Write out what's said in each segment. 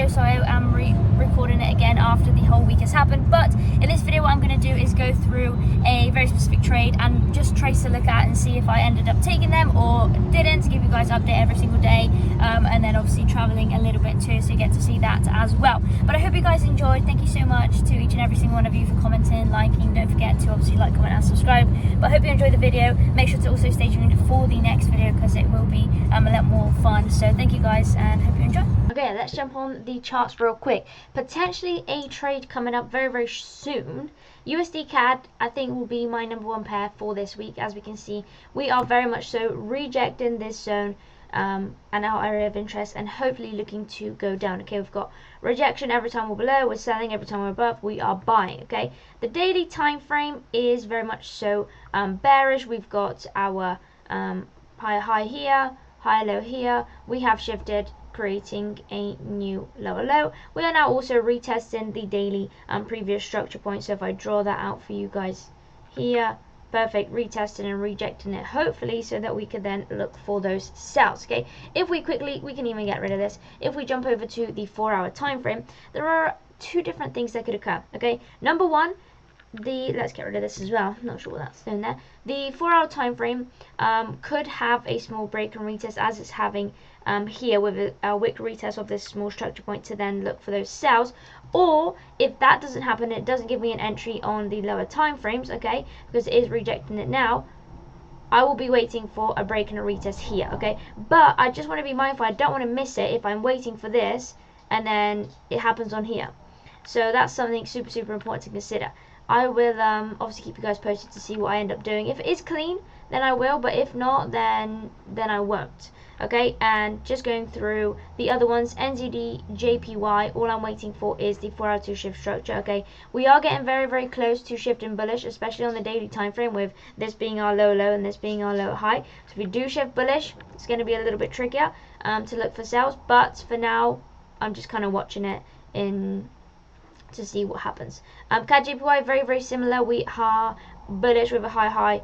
video, so I am recording it again after the whole week has happened. But in this video, what I'm going to do is go through a very specific trade and just trace to look at and see if I ended up taking them or didn't, to give you guys an update every single day, and then obviously traveling a little bit too, so you get to see that as well. But I hope you guys enjoyed. Thank you so much to each and every single one of you for commenting, liking. Don't forget to obviously like, comment and subscribe. But I hope you enjoyed the video. Make sure to also stay tuned for the next video, because it will be a lot more fun. So thank you guys and hope you enjoy. Okay, let's jump on the charts real quick. Potentially a trade coming up very soon. USD CAD I think will be my number one pair for this week. As we can see, we are very much so rejecting this zone and our area of interest, and hopefully looking to go down. Okay, we've got rejection every time we're below, we're selling every time we're above, we are buying. Okay, the daily time frame is very much so bearish. We've got our high here, high low here. We have shifted, creating a new lower low. We are now also retesting the daily previous structure point. So if I draw that out for you guys here, perfect, retesting and rejecting it, hopefully, so that we can then look for those sells. Okay, if we quickly, we can even get rid of this. If we jump over to the 4-hour time frame, there are two different things that could occur. Okay, number one, let's get rid of this as well, not sure what that's doing there. The 4-hour time frame could have a small break and retest, as it's having here with a wick retest of this small structure point, to then look for those sells. Or if that doesn't happen, it doesn't give me an entry on the lower time frames, okay, because it is rejecting it now, I will be waiting for a break and a retest here. Okay, but I just want to be mindful, I don't want to miss it if I'm waiting for this and then it happens on here. So that's something super important to consider. I will obviously keep you guys posted to see what I end up doing. If it is clean, then I will, but if not, then I won't. Okay, and just going through the other ones, NZD, JPY, all I'm waiting for is the 4-hour 2 shift structure. Okay, we are getting very close to shifting bullish, especially on the daily time frame, with this being our low and this being our low high. So if we do shift bullish, it's going to be a little bit trickier to look for sales, but for now I'm just kind of watching it to see what happens. CAD JPY, very similar. We are bullish with a high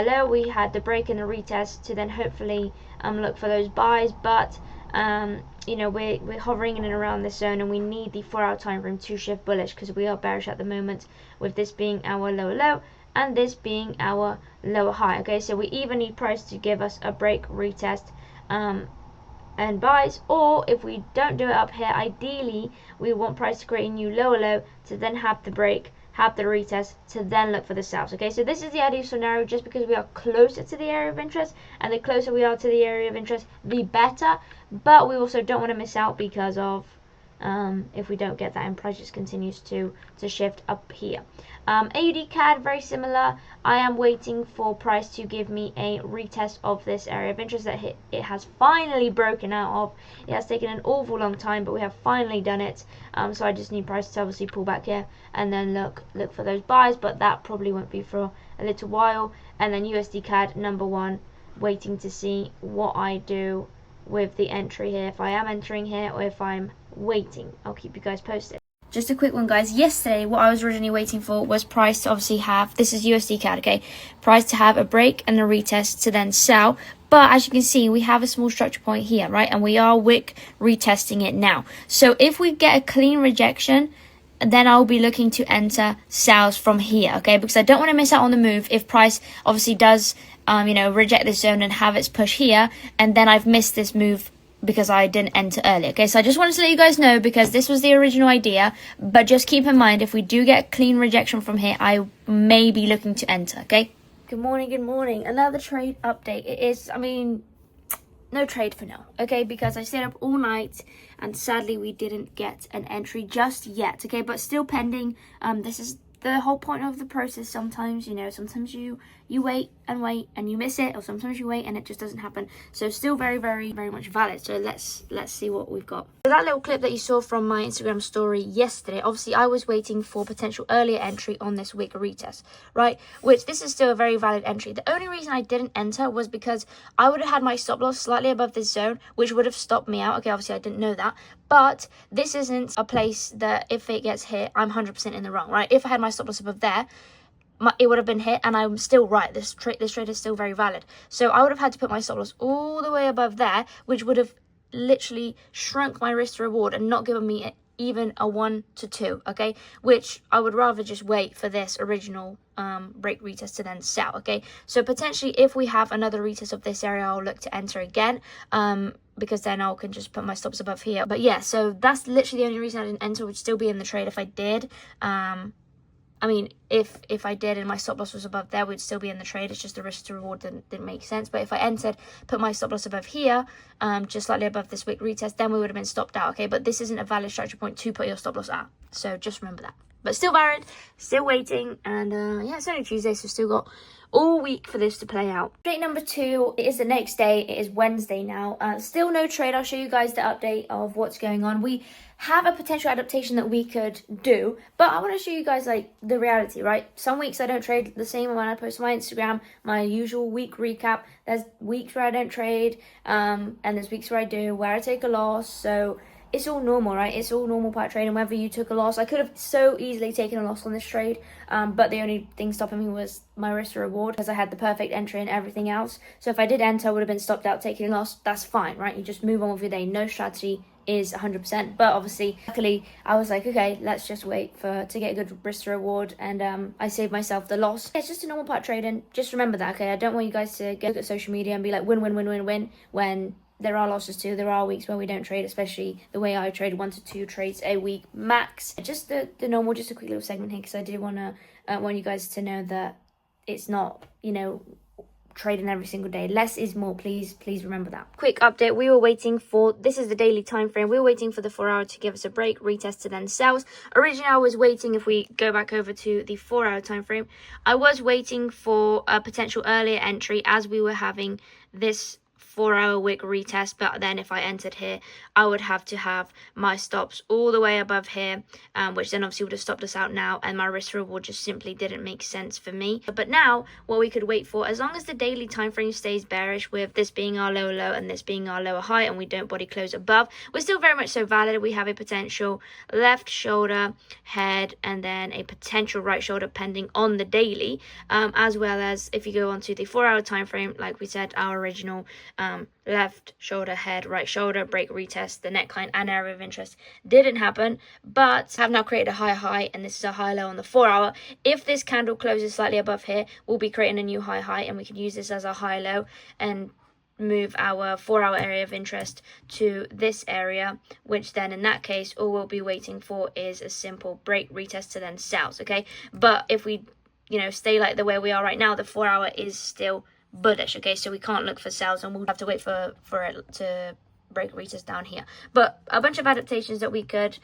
low. We had the break and the retest to then hopefully look for those buys, but you know, we're hovering in and around this zone, and we need the 4-hour time frame to shift bullish, because we are bearish at the moment, with this being our lower low and this being our lower high. Okay, so we either need price to give us a break, retest, and buys, or if we don't do it up here, ideally we want price to create a new lower low to then have the break, have the retest, to then look for the sells. Okay, so this is the ideal scenario, just because we are closer to the area of interest, and the closer we are to the area of interest, the better. But we also don't want to miss out, because of if we don't get that and price just continues to shift up here. AUD CAD, very similar. I am waiting for price to give me a retest of this area of interest that it has finally broken out of. It has taken an awful long time, but we have finally done it. So I just need price to obviously pull back here and then look for those buys, but that probably won't be for a little while. And then USD CAD number one, waiting to see what I do with the entry here, if I am entering here or if I'm waiting. I'll keep you guys posted. Just a quick one, guys. Yesterday, what I was originally waiting for was price to obviously have, this is USD CAD, okay, price to have a break and a retest to then sell. But as you can see, we have a small structure point here, right, and we are wick retesting it now. So if we get a clean rejection, then I'll be looking to enter sales from here, okay, because I don't want to miss out on the move if price obviously does you know, reject this zone and have its push here, and then I've missed this move because I didn't enter earlier. Okay, so I just wanted to let you guys know, because this was the original idea, but just keep in mind, if we do get clean rejection from here, I may be looking to enter. Okay, good morning, another trade update. It is, I mean, no trade for now, okay, because I stayed up all night and sadly we didn't get an entry just yet. Okay, but still pending. This is the whole point of the process. Sometimes, you know, sometimes you wait and you miss it, or sometimes you wait and it just doesn't happen. So still very much valid. So let's see what we've got. So that little clip that you saw from my Instagram story yesterday, obviously I was waiting for potential earlier entry on this wick retest, right, which this is still a very valid entry. The only reason I didn't enter was because I would have had my stop loss slightly above this zone, which would have stopped me out. Okay, obviously I didn't know that, but this isn't a place that if it gets hit, I'm 100% in the wrong, right? If I had my stop loss above there, it would have been hit, and I'm still right. This trade is still very valid. So I would have had to put my stop loss all the way above there, which would have literally shrunk my risk to reward and not given me even a 1 to 2, okay, which I would rather just wait for this original break retest to then sell, okay. So potentially if we have another retest of this area, I'll look to enter again, because then I can just put my stops above here. But yeah, so that's literally the only reason I didn't enter. Would still be in the trade if I did. I mean, if I did and my stop loss was above there, we'd still be in the trade. It's just the risk to reward didn't make sense. But if I entered, put my stop loss above here, just slightly above this wick retest, then we would have been stopped out, okay? But this isn't a valid structure point to put your stop loss at. So just remember that. But still valid, still waiting. And yeah, it's only Tuesday, so still got all week for this to play out. Update number 2, it is the next day. It is Wednesday now. Still no trade. I'll show you guys the update of what's going on. We have a potential adaptation that we could do, but I want to show you guys like the reality, right? Some weeks I don't trade the same when I post on my Instagram, my usual week recap. There's weeks where I don't trade, and there's weeks where I do, where I take a loss. So it's all normal, right? It's all normal part trading. Whether you took a loss, I could have so easily taken a loss on this trade, but the only thing stopping me was my risk to reward, because I had the perfect entry and everything else. So if I did enter, I would have been stopped out taking a loss. That's fine, right? You just move on with your day. No strategy is 100%, but obviously luckily I was like, okay, let's just wait to get a good risk to reward, and I saved myself the loss. It's just a normal part trading. Just remember that, okay? I don't want you guys to go look at social media and be like win when there are losses too. There are weeks where we don't trade, especially the way I trade 1 to 2 trades a week max. Just the normal, just a quick little segment here, because I do want you guys to know that it's not, you know, trading every single day. Less is more, please remember that. Quick update, we were waiting for, this is the daily time frame, we were waiting for the 4 hour to give us a break, retest to then sells. Originally I was waiting, if we go back over to the 4 hour time frame, I was waiting for a potential earlier entry as we were having this 4 hour wick retest, but then if I entered here, I would have to have my stops all the way above here, which then obviously would have stopped us out now, and my risk reward just simply didn't make sense for me. But now what we could wait for, as long as the daily time frame stays bearish, with this being our lower low and this being our lower high, and we don't body close above, we're still very much so valid. We have a potential left shoulder head and then a potential right shoulder pending on the daily, as well as if you go on to the 4 hour time frame, like we said, our original left shoulder head, right shoulder break retest, the neckline and area of interest didn't happen, but have now created a high, and this is a high low on the 4 hour. If this candle closes slightly above here, we'll be creating a new high, and we can use this as a high low and move our 4 hour area of interest to this area, which then in that case all we'll be waiting for is a simple break retest to then sells, okay? But if we, you know, stay like the way we are right now, the 4 hour is still bullish, okay? So we can't look for sales, and we'll have to wait for it to break retest down here. But a bunch of adaptations that we could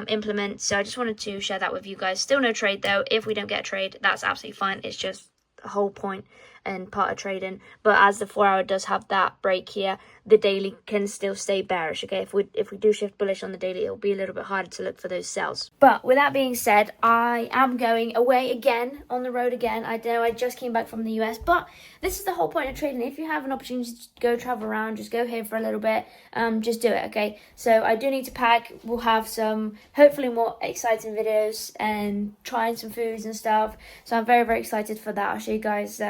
implement, so I just wanted to share that with you guys. Still no trade though. If we don't get a trade, that's absolutely fine. It's just the whole point and part of trading. But as the 4 hour does have that break here, the daily can still stay bearish, okay? If we do shift bullish on the daily, it'll be a little bit harder to look for those sells. But with that being said, I am going away again, on the road again. I know I just came back from the US, but this is the whole point of trading. If you have an opportunity to go travel around, just go here for a little bit, just do it, okay? So I do need to pack. We'll have some hopefully more exciting videos and trying some foods and stuff, so I'm very excited for that. I'll show you guys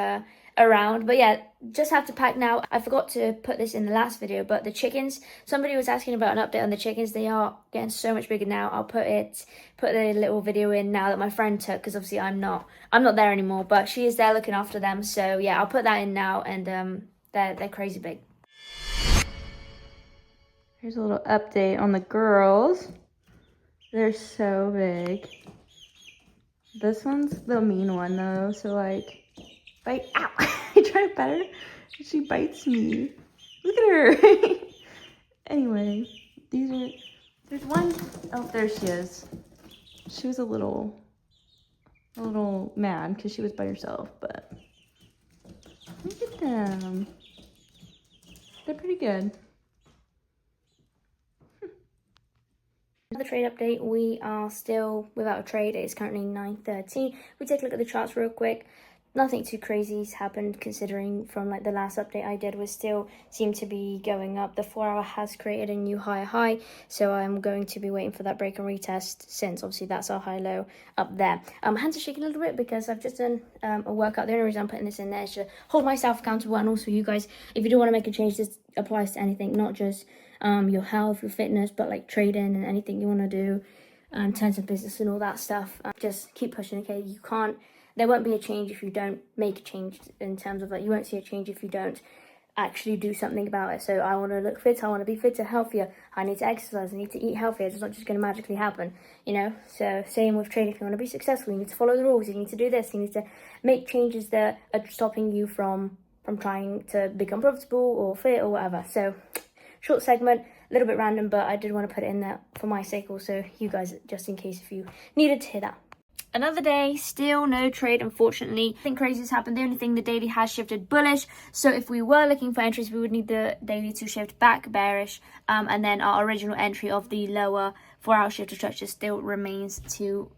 around. But yeah, just have to pack now. I forgot to put this in the last video, but the chickens, somebody was asking about an update on the chickens. They are getting so much bigger now. I'll put the little video in now that my friend took, because obviously I'm not there anymore, but she is there looking after them. So yeah, I'll put that in now, and they're crazy big. Here's a little update on the girls. They're so big. This one's the mean one though, so like, bite. Ow! I try to pet her, she bites me. Look at her. Anyway, there's one, oh, there she is. She was a little mad because she was by herself, but look at them. They're pretty good. The trade update, we are still without a trade. It is currently 9:13. We take a look at the charts real quick. Nothing too crazy's happened, considering from like the last update I did, we still seem to be going up. The 4 hour has created a new high, so I'm going to be waiting for that break and retest, since obviously that's our high low up there. Hands are shaking a little bit because I've just done a workout. The only reason I'm putting this in there is to hold myself accountable, and also you guys, if you do want to make a change, this applies to anything, not just your health, your fitness, but like trading and anything you want to do in terms of business and all that stuff. Just keep pushing, okay? There won't be a change if you don't make a change, in terms of like, you won't see a change if you don't actually do something about it. So I want to look fit, I want to be fitter, healthier, I need to exercise, I need to eat healthier. It's not just going to magically happen, you know. So same with trading. If you want to be successful, you need to follow the rules, you need to do this, you need to make changes that are stopping you from trying to become profitable or fit or whatever. So short segment, a little bit random, but I did want to put it in there for my sake also, you guys, just in case if you needed to hear that. Another day, still no trade, unfortunately. Nothing crazy has happened. The only thing, the daily has shifted bullish. So if we were looking for entries, we would need the daily to shift back bearish. And then our original entry of the lower 4-hour shifter structure still remains to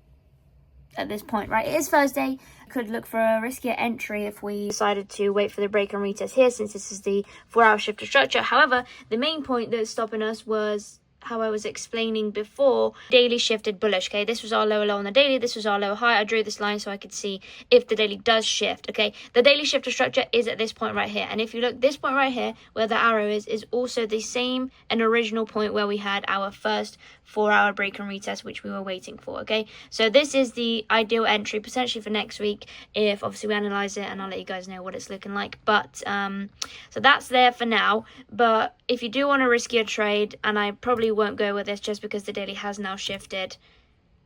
at this point, right? It is Thursday. Could look for a riskier entry if we decided to wait for the break and retest here, since this is the 4-hour shifter structure. However, the main point that's stopping us was, how I was explaining before, daily shifted bullish. Okay, this was our lower low on the daily, this was our lower high. I drew this line so I could see if the daily does shift. Okay, the daily shifter structure is at this point right here, and if you look, this point right here where the arrow is also the same and original point where we had our first 4-hour break and retest, which we were waiting for. Okay, so this is the ideal entry potentially for next week if obviously we analyze it, and I'll let you guys know what it's looking like. But so that's there for now. But if you do want a riskier trade, and I probably won't go with this just because the daily has now shifted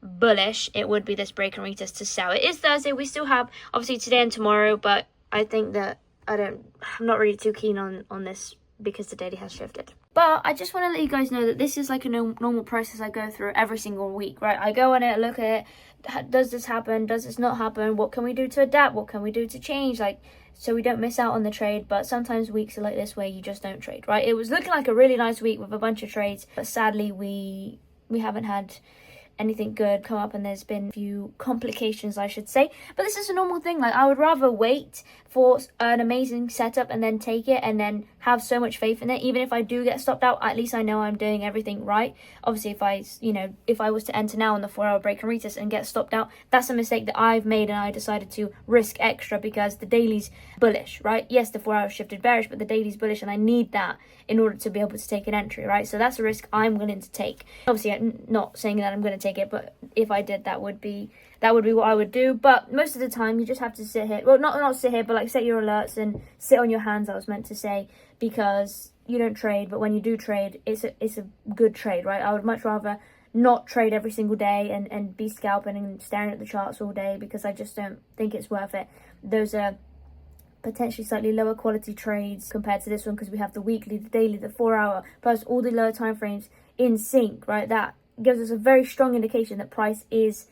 bullish, it would be this break and retest to sell. It is Thursday, we still have obviously today and tomorrow, but I think that I'm not really too keen on this because the daily has shifted. But I just want to let you guys know that this is like a normal process I go through every single week, right? I go on it, look at it, does this happen, does this not happen, what can we do to adapt, what can we do to change, like, so we don't miss out on the trade. But sometimes weeks are like this where you just don't trade, right? It was looking like a really nice week with a bunch of trades, but sadly we haven't had anything good come up, and there's been a few complications, I should say. But this is a normal thing. Like, I would rather wait for an amazing setup and then take it and then have so much faith in it. Even if I do get stopped out, at least I know I'm doing everything right. Obviously, if I was to enter now on the 4-hour break and retest and get stopped out, that's a mistake that I've made, and I decided to risk extra because the daily's bullish, right? Yes, the 4-hour shifted bearish, but the daily's bullish, and I need that in order to be able to take an entry, right? So that's a risk I'm willing to take. Obviously, I'm not saying that I'm going to take it, but if I did, that would be what I would do. But most of the time you just have to sit here, well, not sit here, but like set your alerts and sit on your hands, I was meant to say, because you don't trade, but when you do trade, it's a good trade, right? I would much rather not trade every single day and be scalping and staring at the charts all day, because I just don't think it's worth it. Those are potentially slightly lower quality trades compared to this one, because we have the weekly, the daily, the 4-hour, plus all the lower time frames in sync, right? That gives us a very strong indication that price is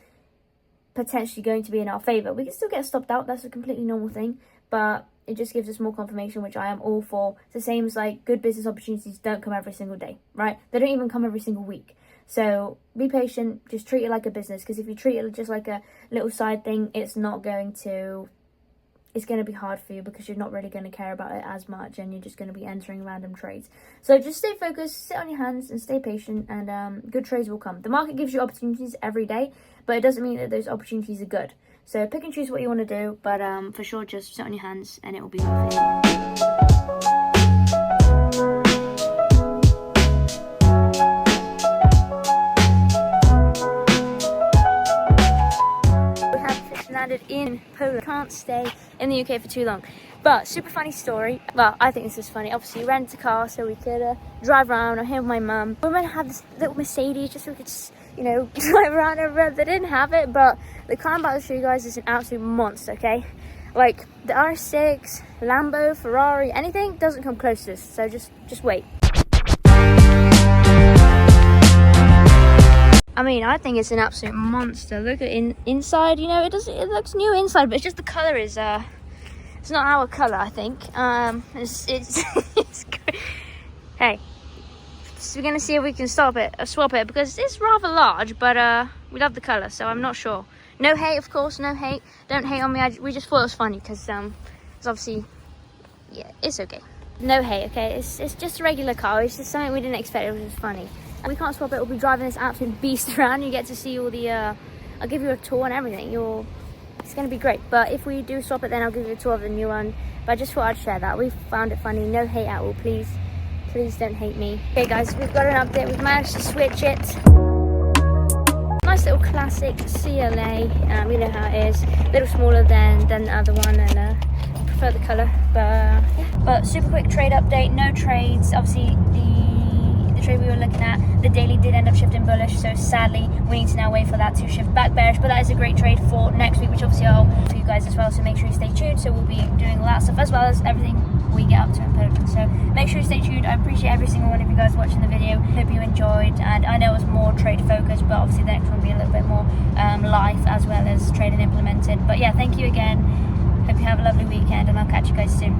potentially going to be in our favor. We can still get stopped out, that's a completely normal thing, but it just gives us more confirmation, which I am all for. It's the same as like good business opportunities don't come every single day, right? They don't even come every single week. So be patient, just treat it like a business, because if you treat it just like a little side thing, it's going to be hard for you, because you're not really going to care about it as much, and you're just going to be entering random trades. So just stay focused, sit on your hands and stay patient, and good trades will come. The market gives you opportunities every day, but it doesn't mean that those opportunities are good. So pick and choose what you want to do, but for sure just sit on your hands and it will be worth it. Landed in Poland. Can't stay in the UK for too long, but super funny story. Well, I think this is funny. Obviously, rent a car so we could drive around. I'm here with my mum. We were meant to have this little Mercedes just so we could drive around everywhere. They didn't have it, but the car I'm about to show you guys is an absolute monster. Okay, like the R6, Lambo, Ferrari, anything doesn't come close to this. So just wait. I mean, I think it's an absolute monster. Look at inside, it looks new inside, but it's just the colour is, it's not our colour, I think. It's hey, so we're going to see if we can swap it, because it's rather large, but we love the colour, so I'm not sure. No hate, of course, no hate. Don't hate on me, we just thought it was funny, because it's obviously, yeah, it's okay. No hate, okay, it's just a regular car, it's just something we didn't expect, it was just funny. We can't swap it, we'll be driving this absolute beast around. You get to see all the, I'll give you a tour and everything. It's going to be great. But if we do swap it, then I'll give you a tour of the new one. But I just thought I'd share that. We found it funny. No hate at all, please. Please don't hate me. Okay guys, we've got an update. We've managed to switch it. Nice little classic CLA. You know how it is. A little smaller than the other one, and I prefer the colour. But yeah. But super quick trade update. No trades. Obviously the trade we were looking at, the daily did end up shifting bullish. So sadly, we need to now wait for that to shift back bearish. But that is a great trade for next week, which obviously I'll for you guys as well. So make sure you stay tuned. So we'll be doing all that stuff as well as everything we get up to in Poland. So make sure you stay tuned. I appreciate every single one of you guys watching the video. Hope you enjoyed, and I know it was more trade focused, but obviously the next one will be a little bit more live as well as trade and implemented. But yeah, thank you again. Hope you have a lovely weekend, and I'll catch you guys soon.